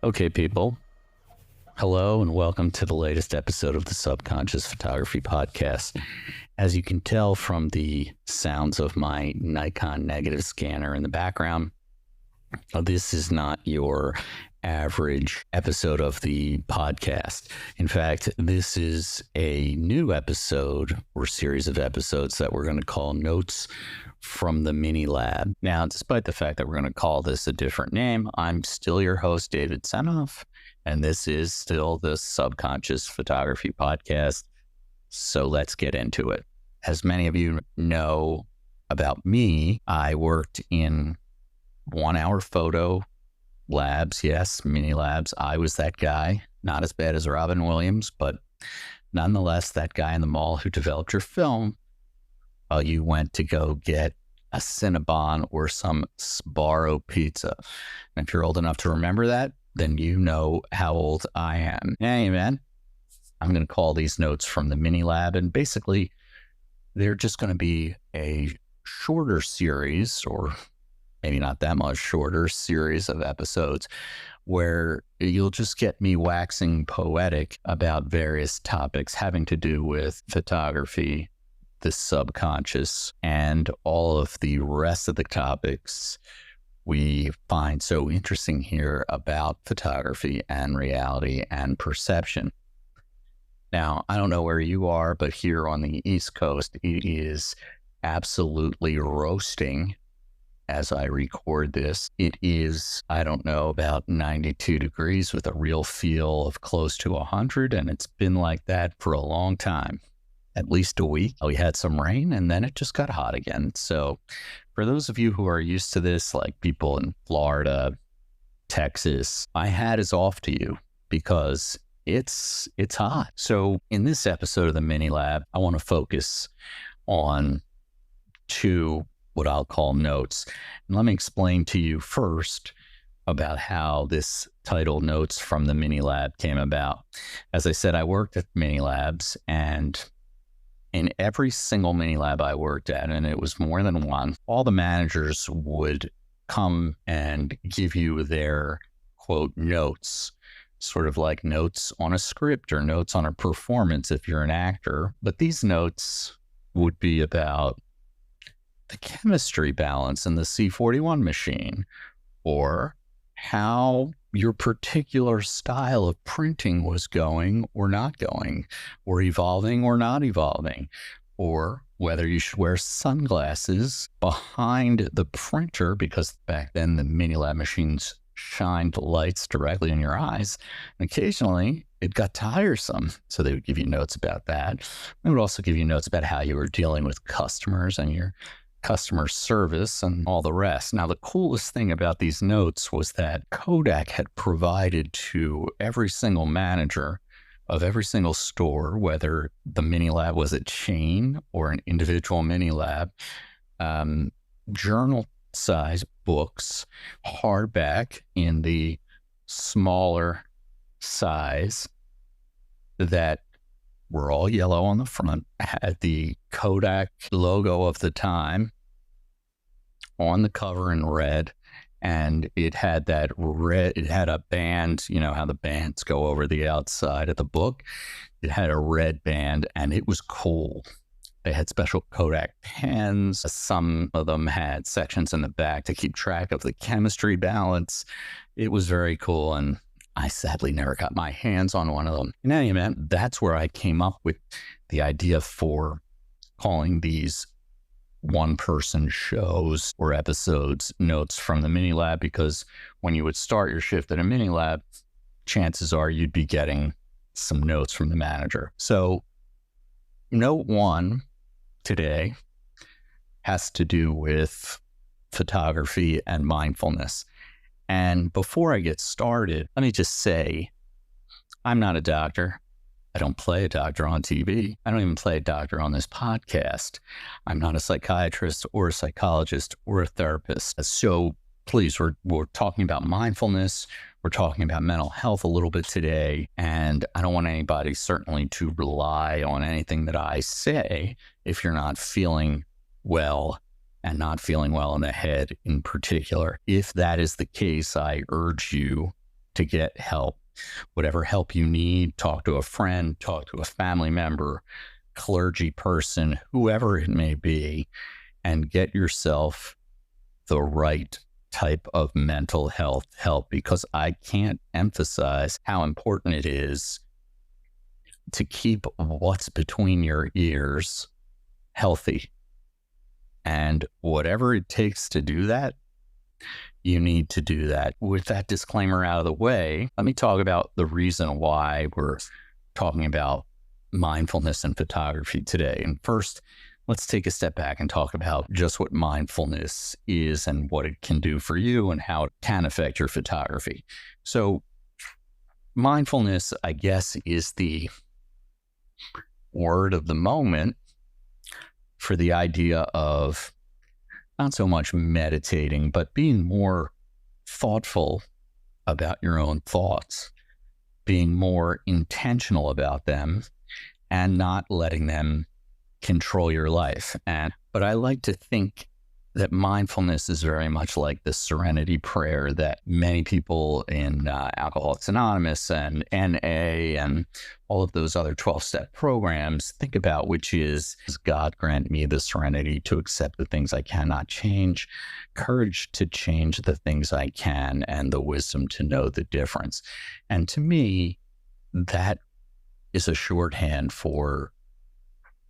Okay, people. Hello and welcome to the latest episode of the Subconscious Photography Podcast. As you can tell from the sounds of my Nikon negative scanner in the background, this is not your average episode of the podcast. In fact, this is a new episode or series of episodes that we're going to call Notes from the Mini Lab. Now, despite the fact that we're going to call this a different name, I'm still your host, David Senoff, and this is still the Subconscious Photography Podcast. So let's get into it. As many of you know about me, I worked in 1 hour photo labs. Yes, mini labs. I was that guy, not as bad as Robin Williams, but nonetheless, that guy in the mall who developed your film. You went to go get a Cinnabon or some Sbarro pizza. And if you're old enough to remember that, then you know how old I am. Hey, man, I'm going to call these Notes from the Mini Lab. And basically, they're just going to be a shorter series, or maybe not that much shorter series of episodes where you'll just get me waxing poetic about various topics having to do with photography, the subconscious, and all of the rest of the topics we find so interesting here about photography and reality and perception. Now, I don't know where you are, but here on the East Coast, it is absolutely roasting as I record this. It is, I don't know, about 92 degrees with a real feel of close to 100, and it's been like that for a long time. At least a week. We had some rain and then it just got hot again. So for those of you who are used to this, like people in Florida, Texas, my hat is off to you because it's hot. So in this episode of the Mini Lab, I want to focus on two, what I'll call notes. And let me explain to you first about how this title Notes from the Mini Lab came about. As I said, I worked at Mini Labs, and in every single mini lab I worked at, and it was more than one, all the managers would come and give you their, quote, notes, sort of like notes on a script or notes on a performance if you're an actor. But these notes would be about the chemistry balance in the C41 machine, or how your particular style of printing was going or not going, or evolving or not evolving, or whether you should wear sunglasses behind the printer, because back then the mini lab machines shined lights directly in your eyes. And occasionally it got tiresome. So they would give you notes about that. They would also give you notes about how you were dealing with customers and your customer service and all the rest. Now, the coolest thing about these notes was that Kodak had provided to every single manager of every single store, whether the mini lab was a chain or an individual mini lab, journal size books, hardback in the smaller size, that were all yellow on the front, had the Kodak logo of the time on the cover in red, and it had that red, it had a band, you know how the bands go over the outside of the book. It had a red band, and it was cool. They had special Kodak pens. Some of them had sections in the back to keep track of the chemistry balance. It was very cool, and I sadly never got my hands on one of them. In any event, that's where I came up with the idea for calling these one-person shows or episodes Notes from the Mini Lab, because when you would start your shift at a mini lab, chances are you'd be getting some notes from the manager. So note one today has to do with photography and mindfulness. And before I get started, let me just say, I'm not a doctor. I don't play a doctor on TV. I don't even play a doctor on this podcast. I'm not a psychiatrist or a psychologist or a therapist. So please, we're talking about mindfulness. We're talking about mental health a little bit today. And I don't want anybody certainly to rely on anything that I say if you're not feeling well, and not feeling well in the head in particular. If that is the case, I urge you to get help. Whatever help you need, talk to a friend, talk to a family member, clergy person, whoever it may be, and get yourself the right type of mental health help, because I can't emphasize how important it is to keep what's between your ears healthy. And whatever it takes to do that, you need to do that. With that disclaimer out of the way, let me talk about the reason why we're talking about mindfulness and photography today. And first, let's take a step back and talk about just what mindfulness is and what it can do for you and how it can affect your photography. So mindfulness, I guess, is the word of the moment for the idea of not so much meditating, but being more thoughtful about your own thoughts, being more intentional about them, and not letting them control your life. But I like to think that mindfulness is very much like the serenity prayer that many people in Alcoholics Anonymous and NA and all of those other 12-step programs think about, which is, God grant me the serenity to accept the things I cannot change, courage to change the things I can, and the wisdom to know the difference. And to me, that is a shorthand for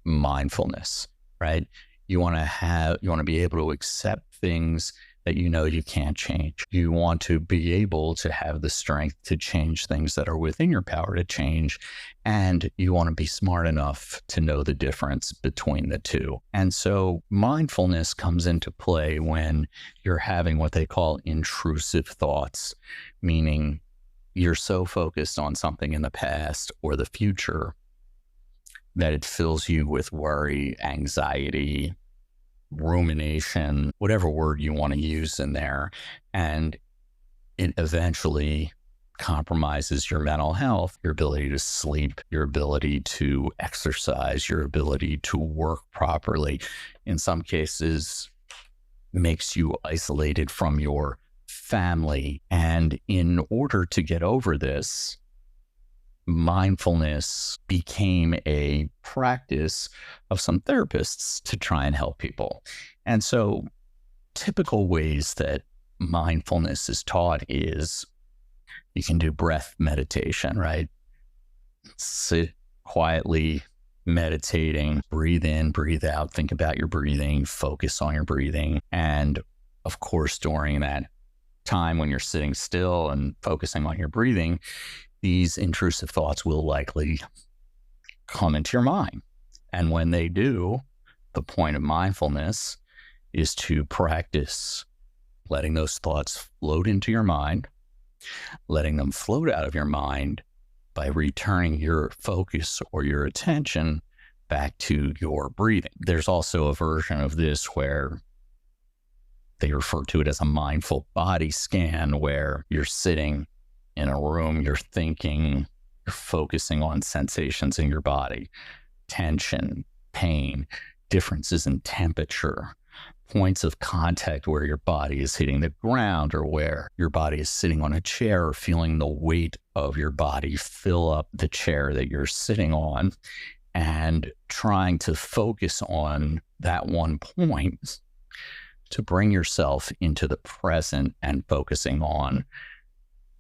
mindfulness, right? You want to be able to accept things that you know you can't change. You want to be able to have the strength to change things that are within your power to change. And you want to be smart enough to know the difference between the two. And so mindfulness comes into play when you're having what they call intrusive thoughts, meaning you're so focused on something in the past or the future that it fills you with worry, anxiety, rumination, whatever word you want to use in there. And it eventually compromises your mental health, your ability to sleep, your ability to exercise, your ability to work properly. In some cases, makes you isolated from your family. And in order to get over this, mindfulness became a practice of some therapists to try and help people. And so typical ways that mindfulness is taught is you can do breath meditation, right? Sit quietly, meditating, breathe in, breathe out, think about your breathing, focus on your breathing. And of course, during that time when you're sitting still and focusing on your breathing, these intrusive thoughts will likely come into your mind. And when they do, the point of mindfulness is to practice letting those thoughts float into your mind, letting them float out of your mind by returning your focus or your attention back to your breathing. There's also a version of this where they refer to it as a mindful body scan, where you're sitting in a room, you're thinking, you're focusing on sensations in your body, tension, pain, differences in temperature, points of contact where your body is hitting the ground or where your body is sitting on a chair, or feeling the weight of your body fill up the chair that you're sitting on, and trying to focus on that one point to bring yourself into the present and focusing on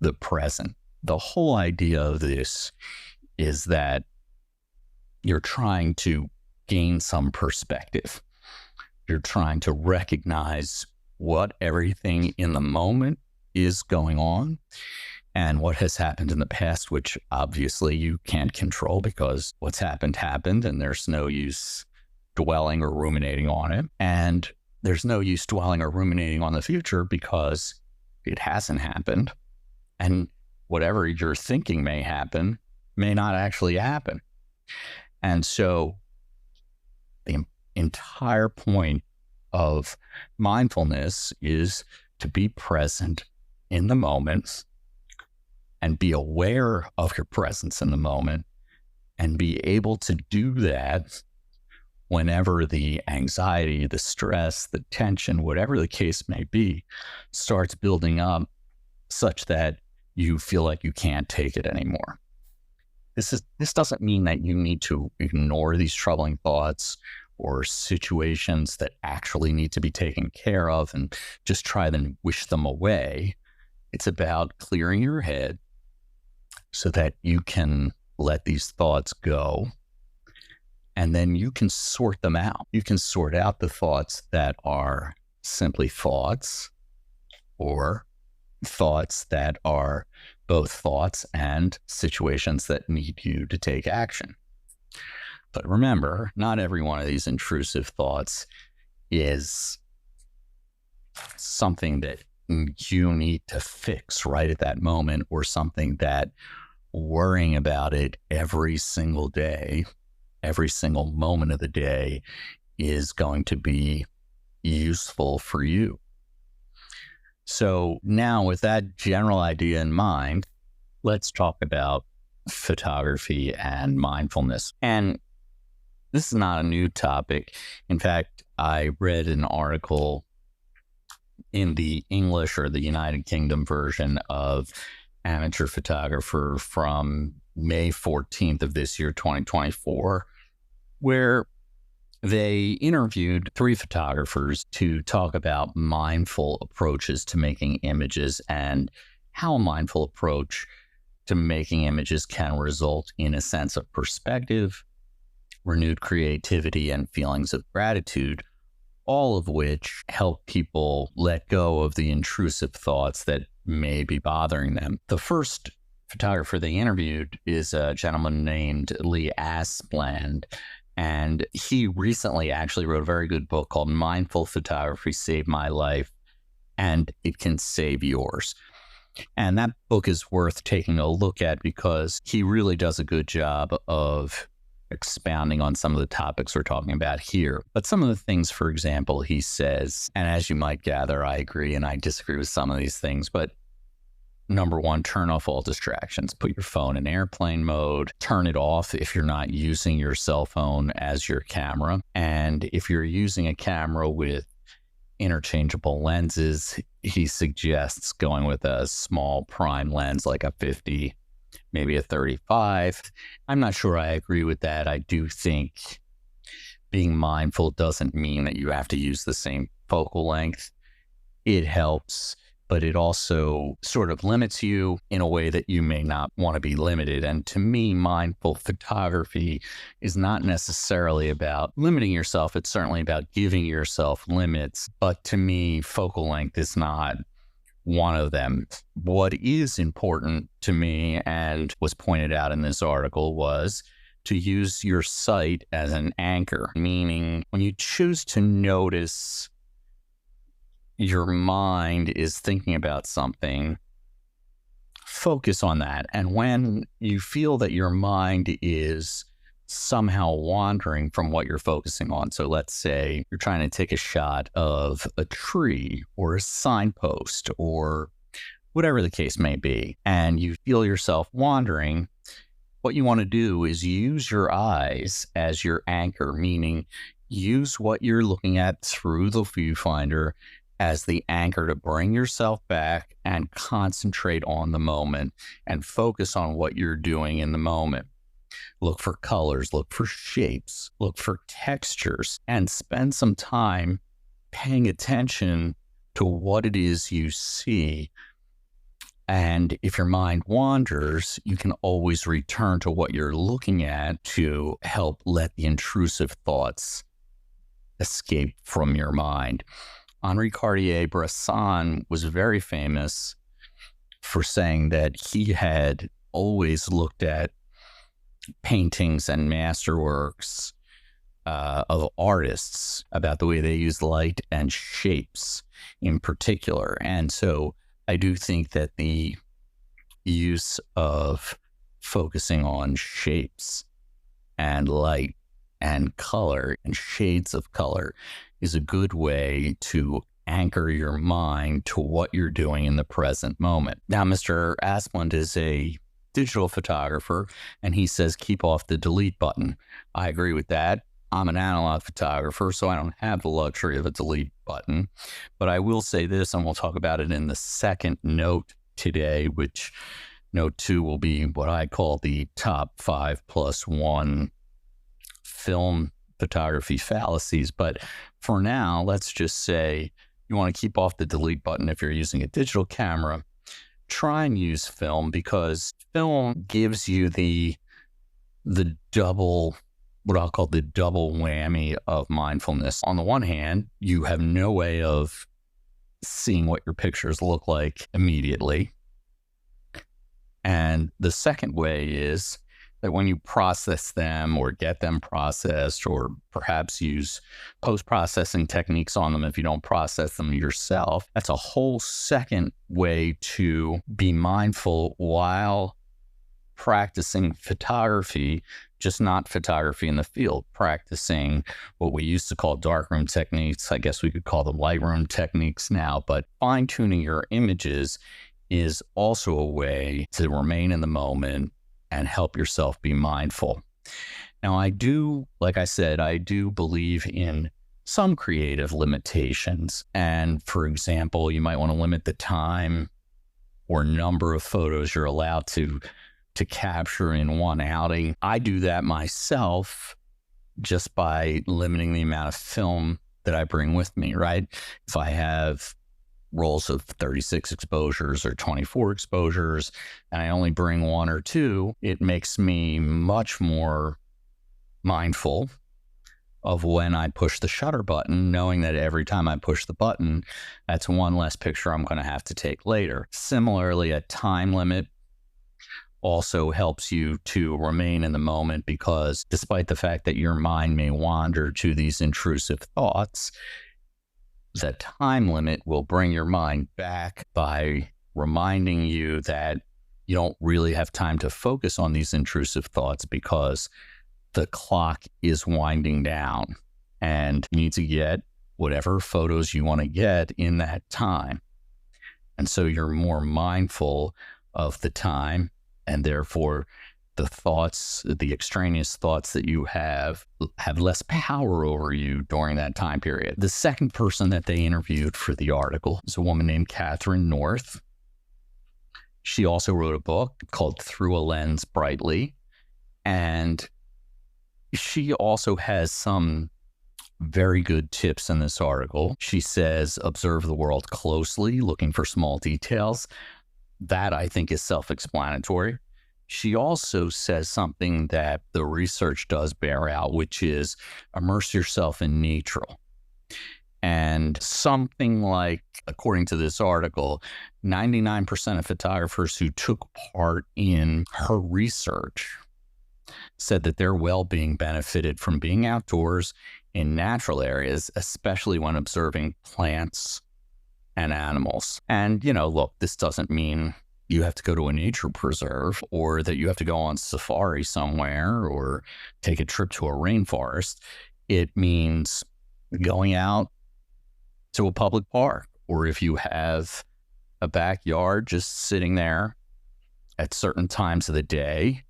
the present. The whole idea of this is that you're trying to gain some perspective. You're trying to recognize what everything in the moment is going on and what has happened in the past, which obviously you can't control because what's happened happened and there's no use dwelling or ruminating on it. And there's no use dwelling or ruminating on the future because it hasn't happened. And whatever you're thinking may happen may not actually happen. And so the entire point of mindfulness is to be present in the moment and be aware of your presence in the moment and be able to do that whenever the anxiety, the stress, the tension, whatever the case may be, starts building up, such that you feel like you can't take it anymore. This doesn't mean that you need to ignore these troubling thoughts or situations that actually need to be taken care of and just try to wish them away. It's about clearing your head so that you can let these thoughts go, and then you can sort them out. You can sort out the thoughts that are simply thoughts, or thoughts that are both thoughts and situations that need you to take action. But remember, not every one of these intrusive thoughts is something that you need to fix right at that moment, or something that worrying about it every single day, every single moment of the day is going to be useful for you. So now, with that general idea in mind, let's talk about photography and mindfulness. And this is not a new topic. In fact, I read an article in the English or the United Kingdom version of Amateur Photographer from May 14th of this year, 2024, where they interviewed 3 photographers to talk about mindful approaches to making images and how a mindful approach to making images can result in a sense of perspective, renewed creativity, and feelings of gratitude, all of which help people let go of the intrusive thoughts that may be bothering them. The first photographer they interviewed is a gentleman named Lee Aspland, and he recently actually wrote a very good book called Mindful Photography Saved My Life, and It Can Save Yours. And that book is worth taking a look at because he really does a good job of expounding on some of the topics we're talking about here. But some of the things, for example, he says, and as you might gather, I agree and I disagree with some of these things, but number 1, turn off all distractions. Put your phone in airplane mode. Turn it off if you're not using your cell phone as your camera. And if you're using a camera with interchangeable lenses, he suggests going with a small prime lens like a 50, maybe a 35. I'm not sure I agree with that. I do think being mindful doesn't mean that you have to use the same focal length. It helps, but it also sort of limits you in a way that you may not want to be limited. And to me, mindful photography is not necessarily about limiting yourself. It's certainly about giving yourself limits. But to me, focal length is not one of them. What is important to me, and was pointed out in this article, was to use your sight as an anchor, meaning when you choose to notice your mind is thinking about something, focus on that. And when you feel that your mind is somehow wandering from what you're focusing on, so let's say you're trying to take a shot of a tree or a signpost or whatever the case may be, and you feel yourself wandering, what you want to do is use your eyes as your anchor, meaning use what you're looking at through the viewfinder as the anchor to bring yourself back and concentrate on the moment and focus on what you're doing in the moment. Look for colors, look for shapes, look for textures, and spend some time paying attention to what it is you see. And if your mind wanders, you can always return to what you're looking at to help let the intrusive thoughts escape from your mind. Henri Cartier-Bresson was very famous for saying that he had always looked at paintings and masterworks of artists about the way they use light and shapes in particular. And so I do think that the use of focusing on shapes and light and color and shades of color is a good way to anchor your mind to what you're doing in the present moment. Now, Mr. Aspland is a digital photographer, and he says keep off the delete button. I agree with that. I'm an analog photographer, so I don't have the luxury of a delete button. But I will say this, and we'll talk about it in the second note today, which note 2 will be what I call the top 5+1 film photography fallacies. But for now, let's just say you want to keep off the delete button if you're using a digital camera. Try and use film, because film gives you the double, what I'll call the double whammy of mindfulness. On the one hand, you have no way of seeing what your pictures look like immediately. And the second way is that when you process them or get them processed, or perhaps use post-processing techniques on them if you don't process them yourself, that's a whole second way to be mindful while practicing photography, just not photography in the field, practicing what we used to call darkroom techniques. I guess we could call them lightroom techniques now, but fine-tuning your images is also a way to remain in the moment and help yourself be mindful. Now, like I said, I do believe in some creative limitations. And for example, you might want to limit the time or number of photos you're allowed to capture in one outing. I do that myself just by limiting the amount of film that I bring with me, right? If I have rolls of 36 exposures or 24 exposures, and I only bring 1 or 2, it makes me much more mindful of when I push the shutter button, knowing that every time I push the button, that's one less picture I'm going to have to take later. Similarly, a time limit also helps you to remain in the moment, because despite the fact that your mind may wander to these intrusive thoughts, that time limit will bring your mind back by reminding you that you don't really have time to focus on these intrusive thoughts because the clock is winding down and you need to get whatever photos you want to get in that time. And so you're more mindful of the time, and therefore the thoughts, the extraneous thoughts that you have less power over you during that time period. The second person that they interviewed for the article is a woman named Catherine North. She also wrote a book called Through a Lens Brightly, and she also has some very good tips in this article. She says, observe the world closely, looking for small details. That, I think, is self-explanatory. She also says something that the research does bear out, which is immerse yourself in nature. And something like, according to this article, 99% of photographers who took part in her research said that their well-being benefited from being outdoors in natural areas, especially when observing plants and animals. And, look, this doesn't mean you have to go to a nature preserve, or that you have to go on safari somewhere or take a trip to a rainforest. It means going out to a public park, or if you have a backyard, just sitting there at certain times of the day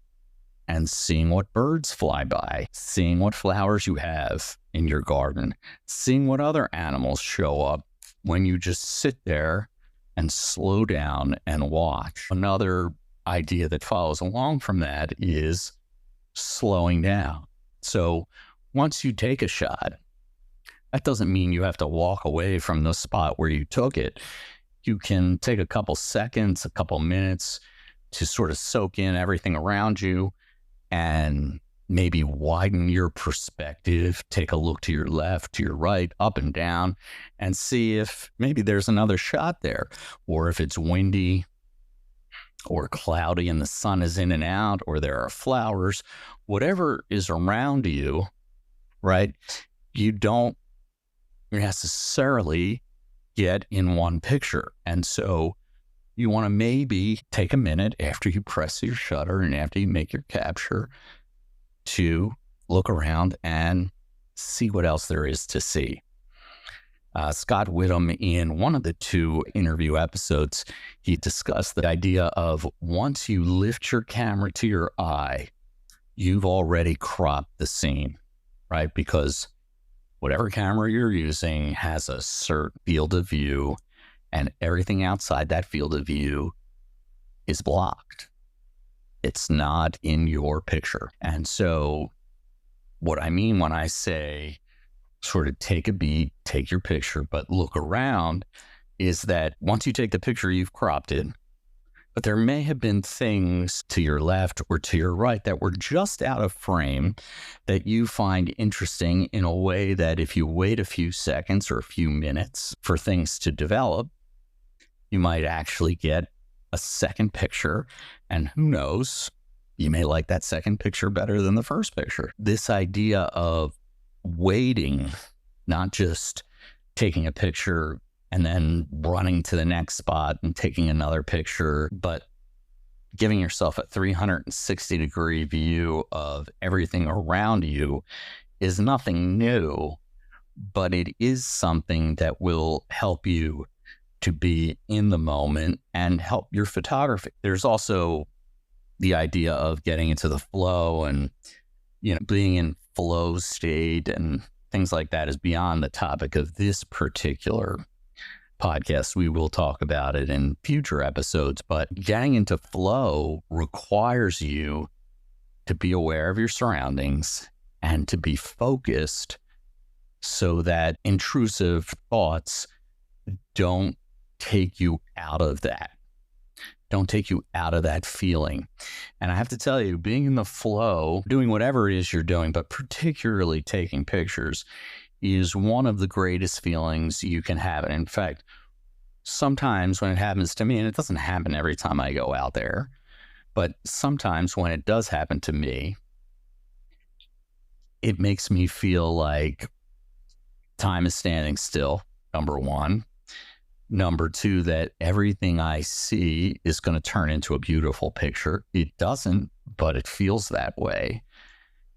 and seeing what birds fly by, seeing what flowers you have in your garden, seeing what other animals show up when you just sit there and slow down and watch. Another idea that follows along from that is slowing down. So once you take a shot, that doesn't mean you have to walk away from the spot where you took it. You can take a couple seconds, a couple minutes to sort of soak in everything around you and maybe widen your perspective. Take a look to your left, to your right, up and down, and see if maybe there's another shot there, or if it's windy or cloudy and the sun is in and out, or there are flowers, whatever is around you, right? You don't necessarily get in one picture. And so you want to maybe take a minute after you press your shutter and after you make your capture to look around and see what else there is to see. Scott Whittam, in one of the 2 interview episodes, he discussed the idea of once you lift your camera to your eye, you've already cropped the scene, right? Because whatever camera you're using has a certain field of view, and everything outside that field of view is blocked. It's not in your picture. And so what I mean when I say sort of take a beat, take your picture, but look around, is that once you take the picture, you've cropped it. But there may have been things to your left or to your right that were just out of frame that you find interesting in a way that if you wait a few seconds or a few minutes for things to develop, you might actually get a second picture. And who knows, you may like that second picture better than the first picture. This idea of waiting, not just taking a picture and then running to the next spot and taking another picture, but giving yourself a 360-degree view of everything around you is nothing new, but it is something that will help you to be in the moment and help your photography. There's also the idea of getting into the flow and, being in flow state and things like that is beyond the topic of this particular podcast. We will talk about it in future episodes, but getting into flow requires you to be aware of your surroundings and to be focused so that intrusive thoughts don't take you out of that. Don't take you out of that feeling. And I have to tell you, being in the flow, doing whatever it is you're doing, but particularly taking pictures, is one of the greatest feelings you can have. And in fact, sometimes when it happens to me, and it doesn't happen every time I go out there, but sometimes when it does happen to me, it makes me feel like time is standing still, number one. Number two, that everything I see is going to turn into a beautiful picture. It doesn't, but it feels that way.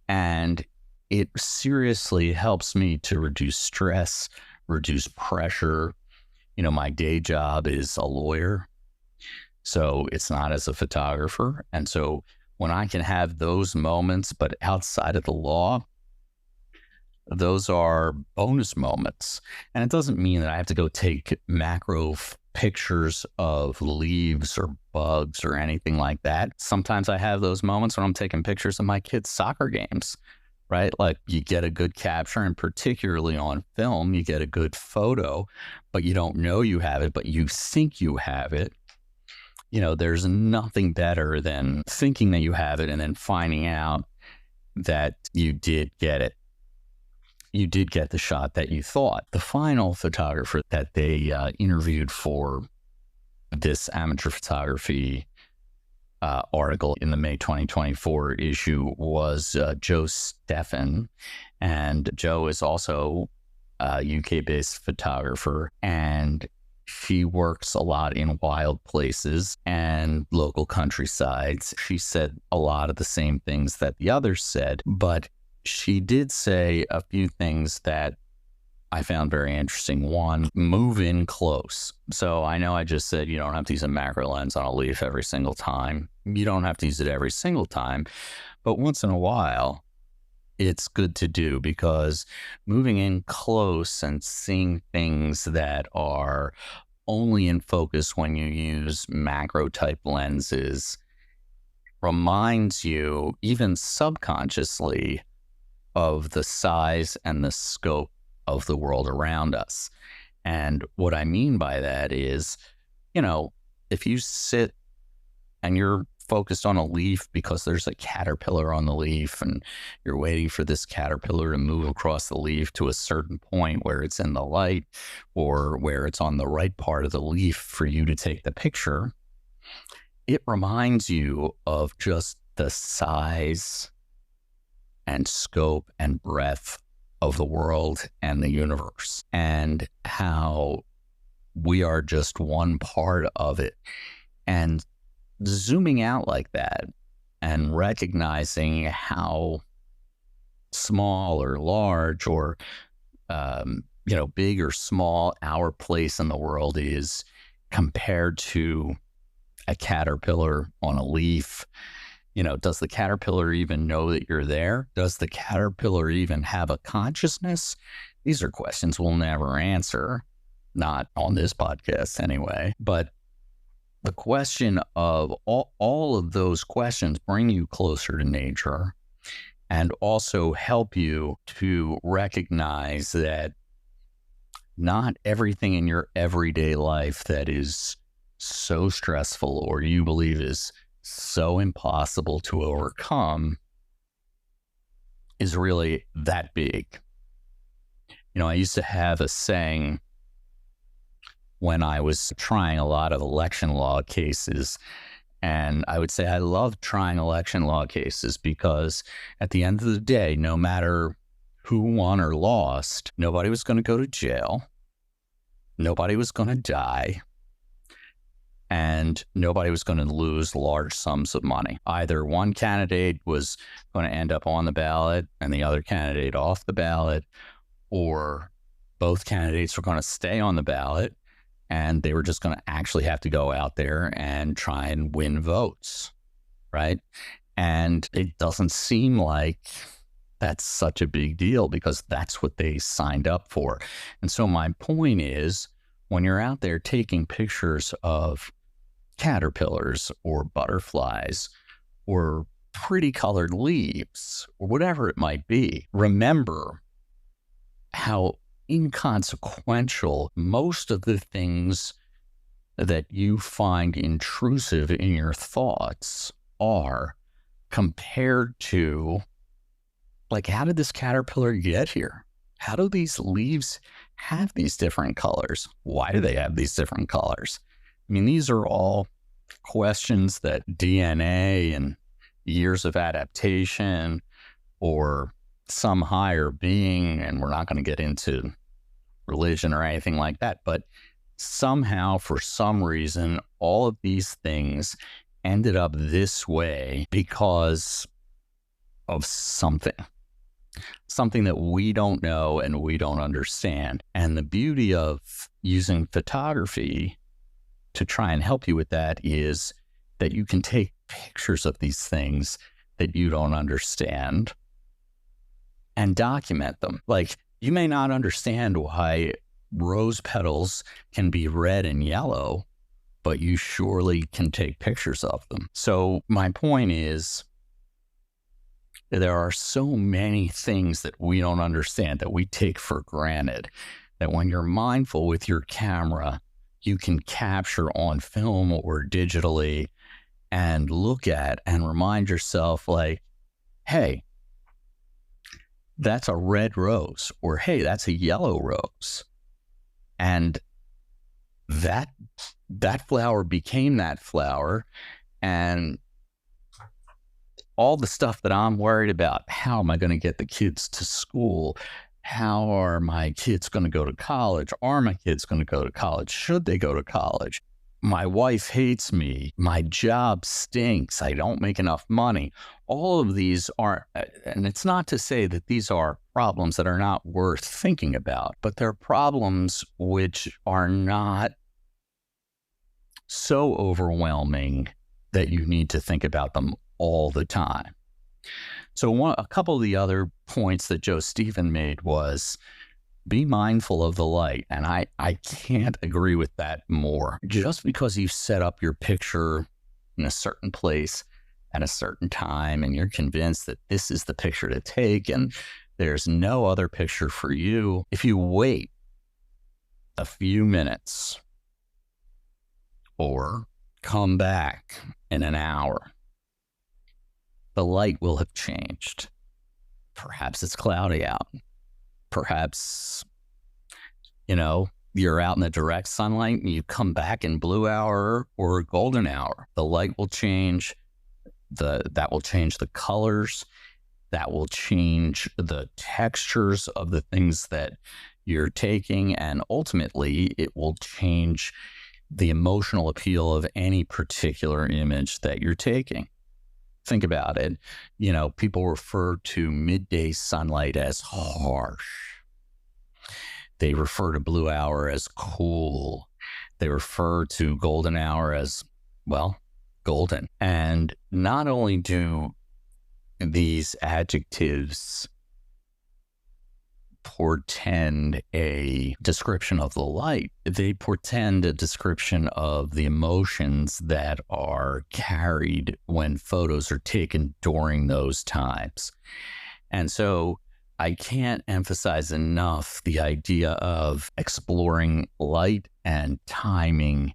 And it seriously helps me to reduce stress, reduce pressure. My day job is a lawyer, so it's not as a photographer. And so when I can have those moments, but outside of the law, those are bonus moments. And it doesn't mean that I have to go take macro pictures of leaves or bugs or anything like that. Sometimes I have those moments when I'm taking pictures of my kids' soccer games, right? Like you get a good capture, and particularly on film, you get a good photo, but you don't know you have it, but you think you have it. There's nothing better than thinking that you have it and then finding out that you did get it. You did get the shot that you thought. The final photographer that they interviewed for this amateur photography article in the May 2024 issue was Joe Steffen. And Joe is also a UK-based photographer, and she works a lot in wild places and local countrysides. She said a lot of the same things that the others said, but she did say a few things that I found very interesting. One, move in close. So I know I just said you don't have to use a macro lens on a leaf every single time. You don't have to use it every single time, but once in a while, it's good to do, because moving in close and seeing things that are only in focus when you use macro type lenses reminds you, even subconsciously, of the size and the scope of the world around us. And what I mean by that is, if you sit and you're focused on a leaf because there's a caterpillar on the leaf and you're waiting for this caterpillar to move across the leaf to a certain point where it's in the light or where it's on the right part of the leaf for you to take the picture, it reminds you of just the size and scope and breadth of the world and the universe, and how we are just one part of it. And zooming out like that and recognizing how small or large or, big or small our place in the world is compared to a caterpillar on a leaf. Does the caterpillar even know that you're there? Does the caterpillar even have a consciousness? These are questions we'll never answer, not on this podcast anyway. But the question of all of those questions bring you closer to nature and also help you to recognize that not everything in your everyday life that is so stressful or you believe is so impossible to overcome is really that big. I used to have a saying when I was trying a lot of election law cases, and I would say I love trying election law cases because at the end of the day, no matter who won or lost, nobody was going to go to jail, nobody was going to die, and nobody was going to lose large sums of money. Either one candidate was going to end up on the ballot and the other candidate off the ballot, or both candidates were going to stay on the ballot and they were just going to actually have to go out there and try and win votes, right? And it doesn't seem like that's such a big deal because that's what they signed up for. And so my point is, when you're out there taking pictures of caterpillars or butterflies or pretty colored leaves or whatever it might be, remember how inconsequential most of the things that you find intrusive in your thoughts are compared to, like, how did this caterpillar get here? How do these leaves have these different colors? Why do they have these different colors? I mean, these are all questions that DNA and years of adaptation or some higher being, and we're not going to get into religion or anything like that, but somehow, for some reason, all of these things ended up this way because of something that we don't know and we don't understand. And the beauty of using photography to try and help you with that is that you can take pictures of these things that you don't understand and document them. Like, you may not understand why rose petals can be red and yellow, but you surely can take pictures of them. So my point is, there are so many things that we don't understand, that we take for granted, that when you're mindful with your camera, you can capture on film or digitally and look at and remind yourself, like, hey, that's a red rose, or hey, that's a yellow rose. And that flower became that flower. And all the stuff that I'm worried about, how am I going to get the kids to school? How are my kids going to go to college? Are my kids going to go to college? Should they go to college? My wife hates me. My job stinks. I don't make enough money. All of these are, and it's not to say that these are problems that are not worth thinking about, but they're problems which are not so overwhelming that you need to think about them all the time. So a couple of the other points that Joe Stephen made was, be mindful of the light. And I can't agree with that more. Just because you set up your picture in a certain place at a certain time and you're convinced that this is the picture to take and there's no other picture for you, if you wait a few minutes or come back in an hour, the light will have changed. Perhaps it's cloudy out. Perhaps, you're out in the direct sunlight and you come back in blue hour or golden hour. The light will change. That will change the colors. That will change the textures of the things that you're taking. And ultimately, it will change the emotional appeal of any particular image that you're taking. Think about it. People refer to midday sunlight as harsh. They refer to blue hour as cool. They refer to golden hour as, well, golden. And not only do these adjectives portend a description of the light. They portend a description of the emotions that are carried when photos are taken during those times. And so I can't emphasize enough the idea of exploring light and timing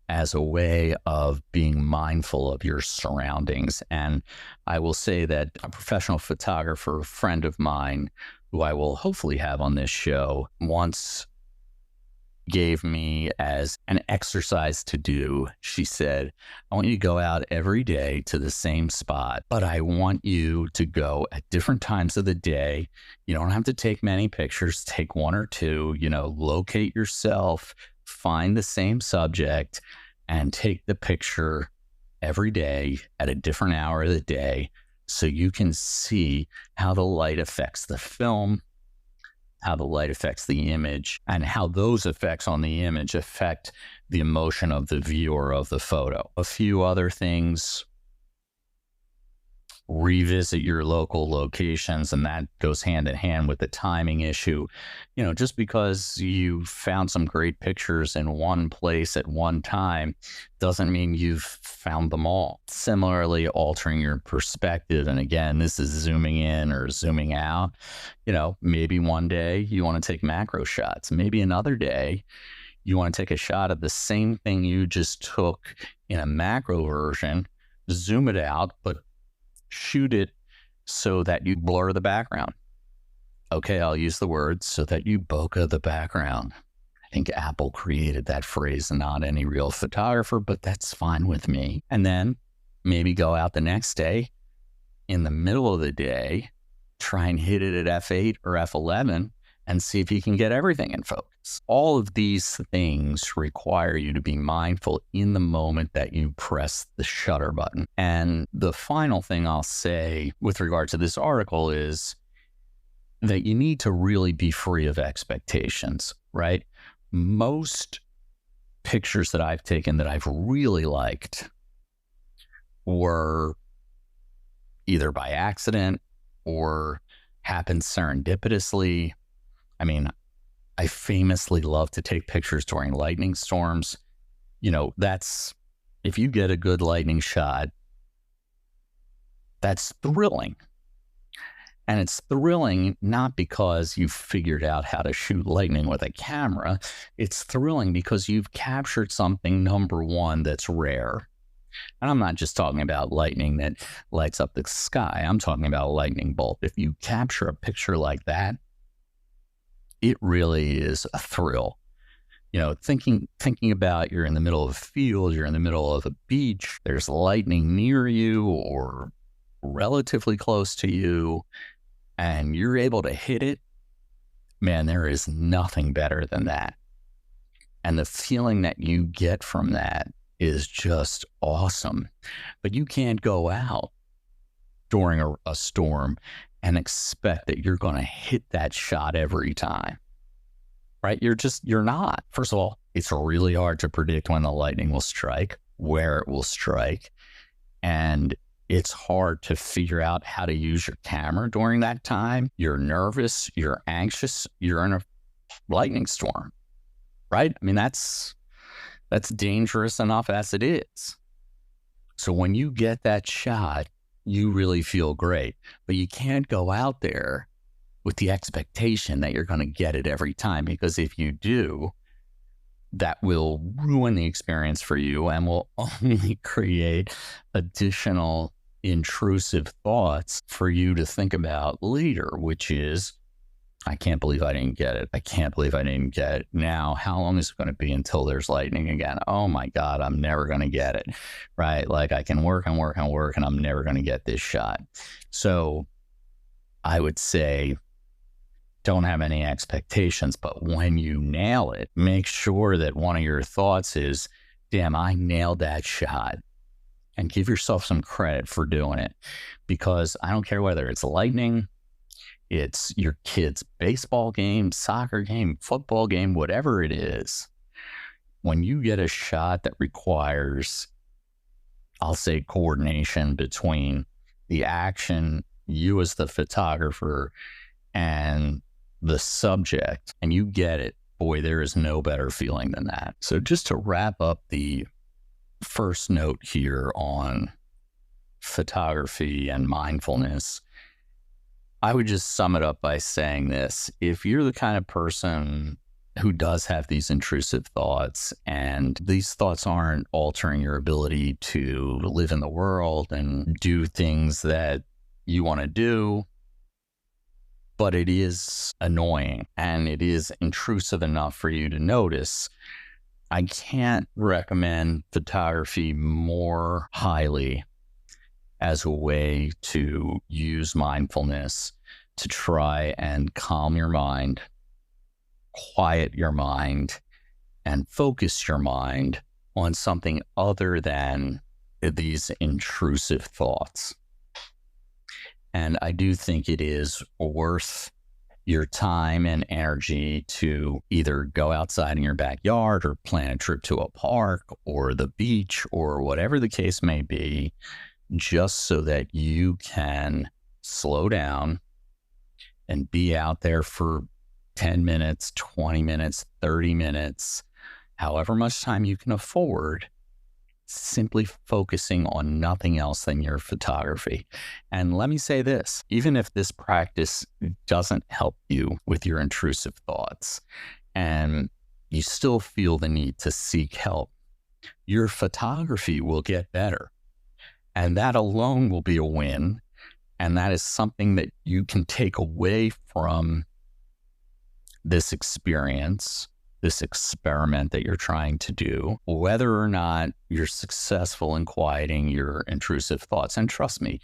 as a way of being mindful of your surroundings. And I will say that a professional photographer, a friend of mine, who I will hopefully have on this show, once gave me as an exercise to do. She said, I want you to go out every day to the same spot, but I want you to go at different times of the day. You don't have to take many pictures, take one or two, locate yourself, find the same subject, and take the picture every day at a different hour of the day so you can see how the light affects the film, how the light affects the image, and how those effects on the image affect the emotion of the viewer of the photo. A few other things: revisit your local locations, and that goes hand in hand with the timing issue. Just because you found some great pictures in one place at one time doesn't mean you've found them all. Similarly, altering your perspective, and again, this is zooming in or zooming out. Maybe one day you want to take macro shots. Maybe another day you want to take a shot of the same thing you just took in a macro version, zoom it out, but shoot it so that you blur the background. Okay, I'll use the word so that you bokeh the background. I think Apple created that phrase, not any real photographer, but that's fine with me. And then maybe go out the next day, in the middle of the day, try and hit it at f8 or f11 and see if you can get everything in focus. All of these things require you to be mindful in the moment that you press the shutter button. And the final thing I'll say with regard to this article is that you need to really be free of expectations, right? Most pictures that I've taken that I've really liked were either by accident or happened serendipitously. I famously love to take pictures during lightning storms. If you get a good lightning shot, that's thrilling. And it's thrilling not because you've figured out how to shoot lightning with a camera. It's thrilling because you've captured something, number one, that's rare. And I'm not just talking about lightning that lights up the sky. I'm talking about a lightning bolt. If you capture a picture like that, it really is a thrill. Thinking about, you're in the middle of a field, you're in the middle of a beach, there's lightning near you or relatively close to you, and you're able to hit it. Man, there is nothing better than that. And the feeling that you get from that is just awesome. But you can't go out during a storm and expect that you're going to hit that shot every time, right? You're not. First of all, it's really hard to predict when the lightning will strike, where it will strike, and it's hard to figure out how to use your camera during that time. You're nervous, you're anxious, you're in a lightning storm, right? That's dangerous enough as it is. So when you get that shot, you really feel great, but you can't go out there with the expectation that you're going to get it every time, because if you do, that will ruin the experience for you and will only create additional intrusive thoughts for you to think about later, which is, I can't believe I didn't get it. I can't believe I didn't get it. Now, how long is it going to be until there's lightning again? Oh my God, I'm never going to get it, right? Like I can work and work and work and I'm never going to get this shot. So I would say, don't have any expectations, but when you nail it, make sure that one of your thoughts is, damn, I nailed that shot. And give yourself some credit for doing it, because I don't care whether it's lightning, it's your kid's baseball game, soccer game, football game, whatever it is. When you get a shot that requires, I'll say, coordination between the action, you as the photographer, and the subject and you get it, boy, there is no better feeling than that. So just to wrap up the first note here on photography and mindfulness, I would just sum it up by saying this. If you're the kind of person who does have these intrusive thoughts and these thoughts aren't altering your ability to live in the world and do things that you want to do, but it is annoying and it is intrusive enough for you to notice, I can't recommend photography more highly as a way to use mindfulness to try and calm your mind, quiet your mind, and focus your mind on something other than these intrusive thoughts. And I do think it is worth your time and energy to either go outside in your backyard or plan a trip to a park or the beach or whatever the case may be, just so that you can slow down and be out there for 10 minutes, 20 minutes, 30 minutes, however much time you can afford, simply focusing on nothing else than your photography. And let me say this, even if this practice doesn't help you with your intrusive thoughts and you still feel the need to seek help, your photography will get better. And that alone will be a win. And that is something that you can take away from this experience, this experiment that you're trying to do, whether or not you're successful in quieting your intrusive thoughts. And trust me,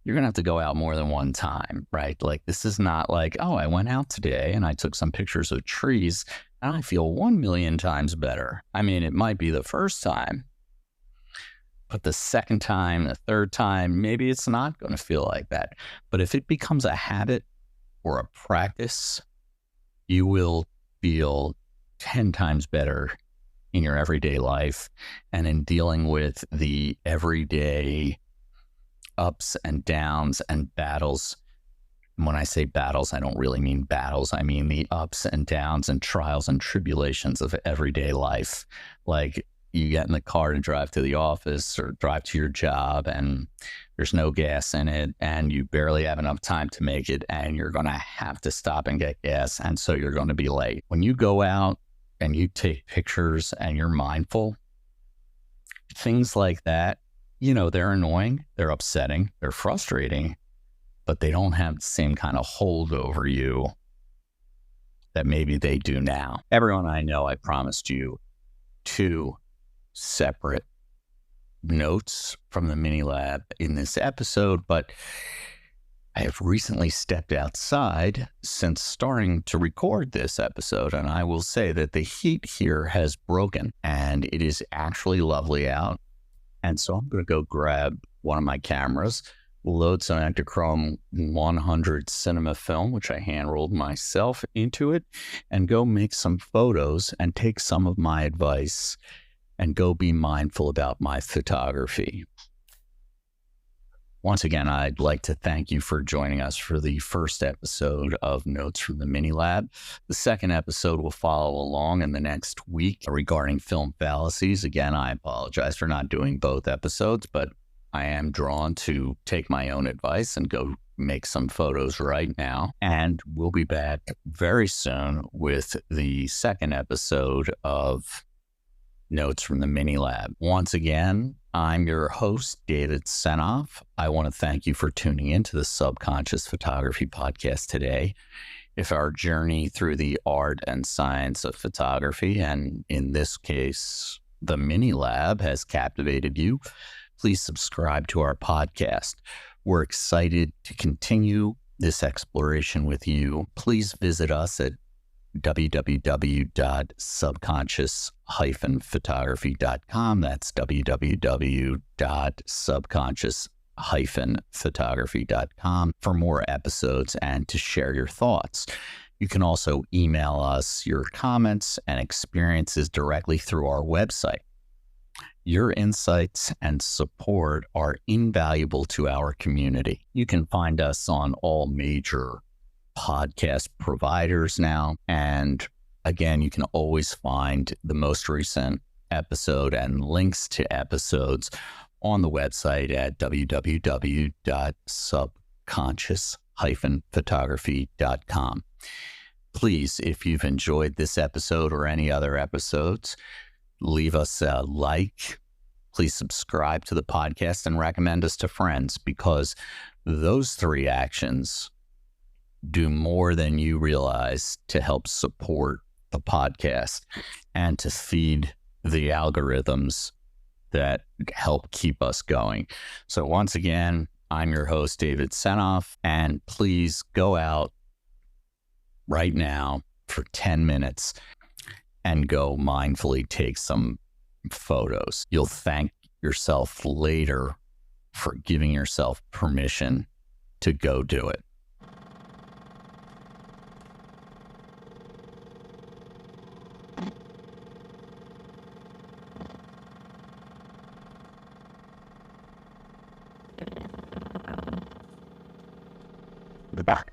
you're going to have to go out more than one time, right? Like, this is not like, oh, I went out today and I took some pictures of trees and I feel 1,000,000 times better. I mean, it might be the first time, but the second time, the third time, maybe it's not going to feel like that. But if it becomes a habit or a practice, you will feel 10 times better in your everyday life and in dealing with the everyday ups and downs and battles. And when I say battles, I don't really mean battles. I mean the ups and downs and trials and tribulations of everyday life. Like, you get in the car to drive to the office or drive to your job and there's no gas in it and you barely have enough time to make it and you're going to have to stop and get gas. And so you're going to be late. When you go out and you take pictures and you're mindful, things like that, you know, they're annoying, they're upsetting, they're frustrating, but they don't have the same kind of hold over you that maybe they do now. Everyone I know, I promised you 2 separate notes from the mini lab in this episode, but I have recently stepped outside since starting to record this episode, and I will say that the heat here has broken and it is actually lovely out. And so I'm going to go grab one of my cameras, load some Ektachrome 100 cinema film, which I hand rolled myself, into it, and go make some photos and take some of my advice and go be mindful about my photography. Once again, I'd like to thank you for joining us for the first episode of Notes from the Mini Lab. The second episode will follow along in the next week regarding film fallacies. Again, I apologize for not doing both episodes, but I am drawn to take my own advice and go make some photos right now. And we'll be back very soon with the second episode of Notes from the Mini Lab. Once again, I'm your host, David Senoff. I want to thank you for tuning into the Subconscious Photography Podcast today. If our journey through the art and science of photography, and in this case, the Mini Lab, has captivated you, please subscribe to our podcast. We're excited to continue this exploration with you. Please visit us at www.subconscious-photography.com. That's www.subconscious-photography.com for more episodes and to share your thoughts. You can also email us your comments and experiences directly through our website. Your insights and support are invaluable to our community. You can find us on all major podcast providers now. And again, you can always find the most recent episode and links to episodes on the website at www.subconscious-photography.com. Please, if you've enjoyed this episode or any other episodes, leave us a like. Please subscribe to the podcast and recommend us to friends, because those three actions do more than you realize to help support the podcast and to feed the algorithms that help keep us going. So once again, I'm your host, David Senoff, and please go out right now for 10 minutes and go mindfully take some photos. You'll thank yourself later for giving yourself permission to go do it. Back.